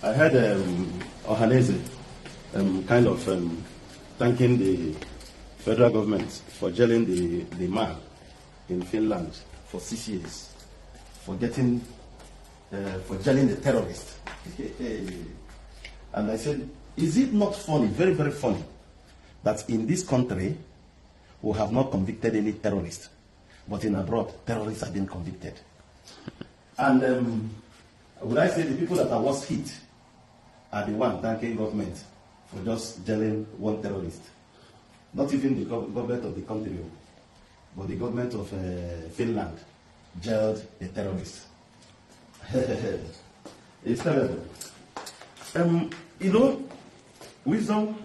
I heard Ohaneze kind of thanking the federal government for jailing the man in Finland for 6 years, for jailing the terrorist. And I said, is it not funny, very, very funny, that in this country we have not convicted any terrorist, but in abroad, terrorists have been convicted. And would I say the people that are worst hit are the one thanking government for just jailing one terrorist? Not even the government of the country, but the government of Finland jailed a terrorist. It's terrible. You know, wisdom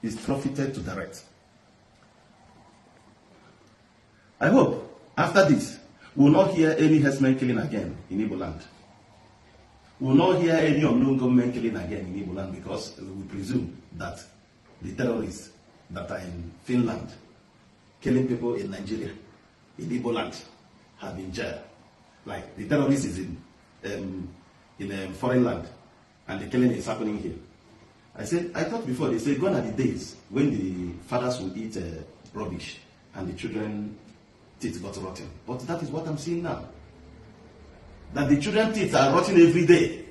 is profited to direct. I hope after this, we will not hear any herdsmen killing again in Igbo land. We will not hear any unknown government killing again in Igbo land, because we presume that the terrorists that are in Finland killing people in Nigeria, in Igbo land, have been jailed. Like the terrorist is in a foreign land, and the killing is happening here. I thought before, they said gone are the days when the fathers would eat rubbish and the children teeth got rotten. But that is what I'm seeing now. That the children teeth are rotting every day,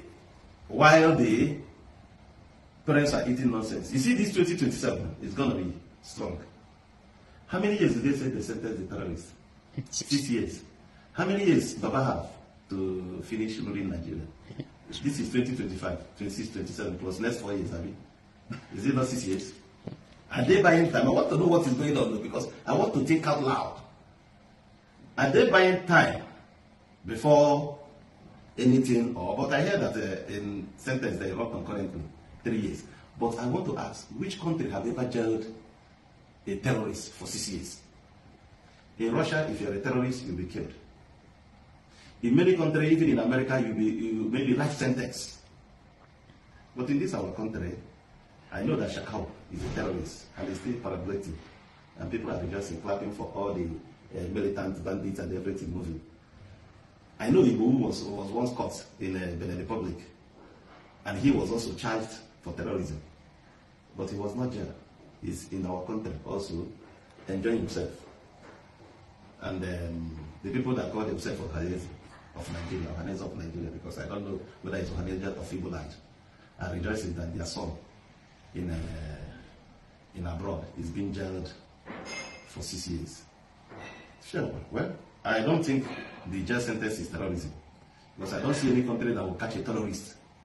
while the parents are eating nonsense. You see, this 2027 is going to be strong. How many years did they say they sentenced the terrorists? 6 years. How many years Baba have to finish ruling Nigeria? This is 2025, 26, 27 plus next 4 years, I mean. Is it not 6 years? Are they buying time? I want to know what is going on, because I want to think out loud. Are they buying time before anything? But I hear that in sentence they run concurrently 3 years. But I want to ask, which country have ever jailed a terrorist for 6 years? In Russia, if you're a terrorist, you'll be killed. In many countries, even in America, you may be life sentence. But in this our country, I know that Shakau is a terrorist and is still paragliding, and people are rejoicing, clapping for all the militant bandits and everything moving. I know Igbo was once caught in Benin Republic, and he was also charged for terrorism, but he was not jailed. He's in our country also enjoying himself. And the people that call themselves Ohaneze of Nigeria, because I don't know whether it's Ohaneze of Igbo land, are rejoicing that their son in abroad is being jailed for 6 years. Sure, well, I don't think the jail sentence is terrorism, because I don't see any country that will catch a terrorist